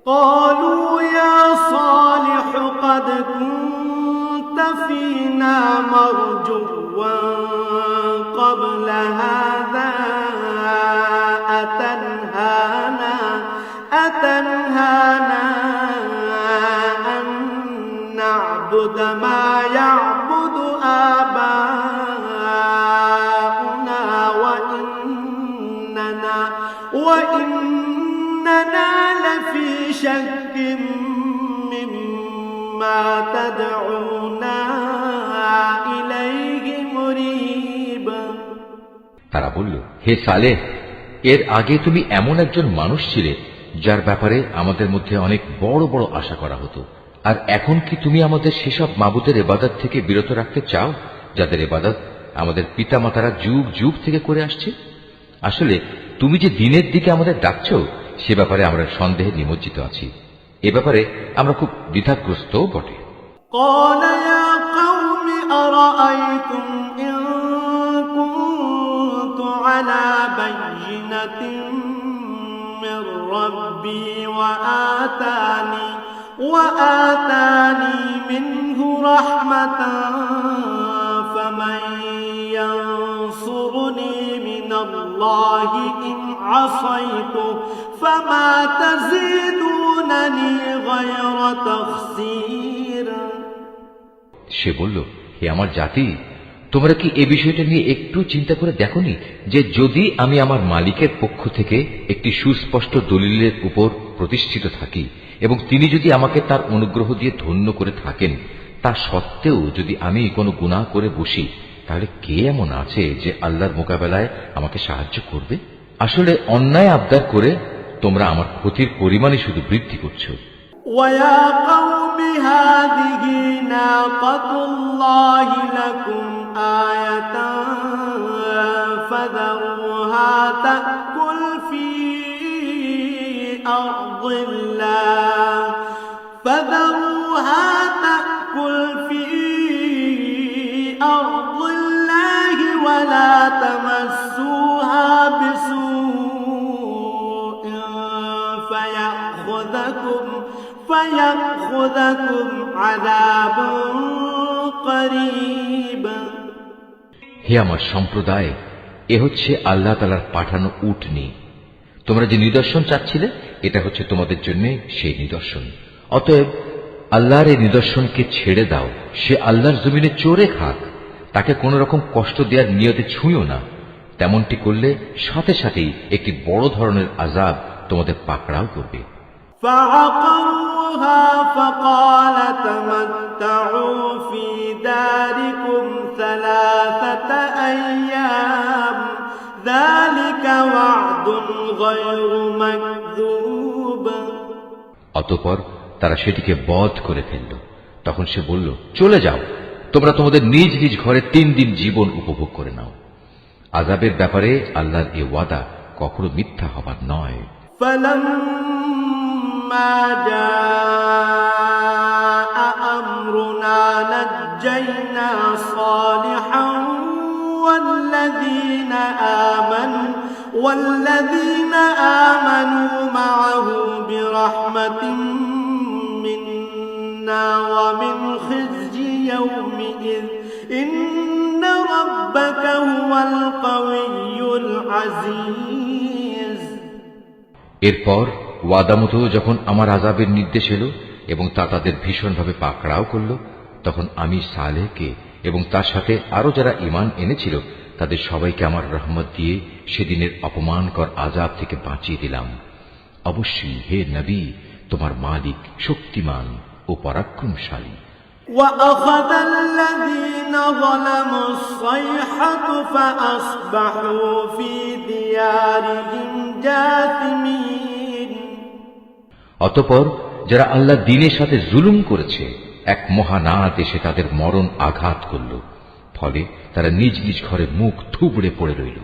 قالوا يا صالح قد كنت فينا مرجوا قبل هذا أتنهانا أن نعبد ما يعبد آباؤنا وإننا لفي شك مما تدعونا إليه مريب। তারা বলল, হে সালেহ, এর আগে তুমি এমন একজন মানুষ ছিলে যার ব্যাপারে আমাদের মধ্যে অনেক বড় বড় আশা করা হতো। আর এখন কি তুমি আমাদের সেসব মাবুদের ইবাদত থেকে বিরত রাখতে চাও যাদের ইবাদত আমাদের পিতামাতারা যুগ যুগ থেকে করে আসছে? আসলে তুমি যে দিনের দিকে আমাদের ডাকছ সে ব্যাপারে আমরা সন্দেহে নিমজ্জিত আছি। এ ব্যাপারে আমরা খুব দ্বিধাগ্রস্ত বটে। قال يا قوم أرأيتم إن كنت على بينة من ربي وآتاني منه رحمة فمن ينصرني من الله إن عصيته فما تزيدونني غير تخسير। সে বলল, হে আমার জাতি, তোমরা কি এ বিষয়টা নিয়ে একটু চিন্তা করে দেখোনি যে যদি আমি আমার মালিকের পক্ষ থেকে একটি সুস্পষ্ট দলিলের উপর প্রতিষ্ঠিত থাকি এবং তিনি যদি আমাকে তার অনুগ্রহ দিয়ে ধন্য করে থাকেন, তা সত্ত্বেও যদি আমি কোনো গুনাহ করে বসি, তাহলে কে এমন আছে যে আল্লাহর মোকাবেলায় আমাকে সাহায্য করবে? আসলে অন্যায় আবদার করে তোমরা আমার ক্ষতির পরিমাণই শুধু বৃদ্ধি করছো। وَيَا قَوْمِ هَٰذِهِ نَاقَةُ اللَّهِ لَكُمْ آيَةً فَذَرُوهَا تَأْكُلْ فِي أَرْضِ اللَّهِ وَلَا تَمَسُّوهَا بِسُوءٍ فَيَأْخُذَكُمْ عَذَابٌ قَرِيبٌ। হে আমার সম্প্রদায়, এ হচ্ছে আল্লাহ তাআলার পাঠানো উটনী। তোমরা যে নিদর্শন চাচ্ছিলে, এটা হচ্ছে তোমাদের জন্য সেই নিদর্শন। অতএব আল্লাহর এই নিদর্শনকে ছেড়ে দাও। সে আল্লাহর জমিনে চড়ে খাক, তাকে কোন রকম কষ্ট দেওয়ার নিয়তে ছুঁয়ো না। তেমনটি করলে সাথে সাথেই একটি বড় ধরনের আযাব তোমাদের পাকড়াও করবে। فعقروها فقال تمتعوا في داركم 3 أيام ذلك وعد غير مكذوب। অতঃপর তারা সেটিকে বধ করে ফেলল। তখন সে বলল, চলে যাও, তোমরা তোমাদের নিজ নিজ ঘরে 3 দিন জীবন উপভোগ করে নাও। আযাবের ব্যাপারে আল্লাহর এ ওয়াদা কখনো মিথ্যা হবার নয়। فلما جاء أمرنا نجينا صالحا والذين آمنوا معه برحمة منا ومن خزي يومئذ إن ربك هو القوي العزيز। এরপর ওয়াদামতো যখন আমার আযাবের নির্দেশ এলো এবং তা তাদের ভীষণভাবে পাকড়াও করল, তখন আমি সালেহকে এবং তার সাথে আরো যারা ঈমান এনেছিল তাদের সবাইকে আমার রহমত দিয়ে সেদিনের অপমানকর আযাব থেকে বাঁচিয়ে দিলাম। অবশ্যই হে নবী, তোমার মালিক শক্তিমান ও পরাক্রমশালী। وأخذ الذين ظلموا الصيحة فأصبحوا في ديارهم جاثمين। অতঃপর যারা আল্লাহ দ্বীনের সাথে জুলুম করেছে, এক মহানাদ এসে তাদের মরণ আঘাত করল, ফলে তারা নিজ নিজ ঘরে মুখ থুবড়ে পড়ে রইল।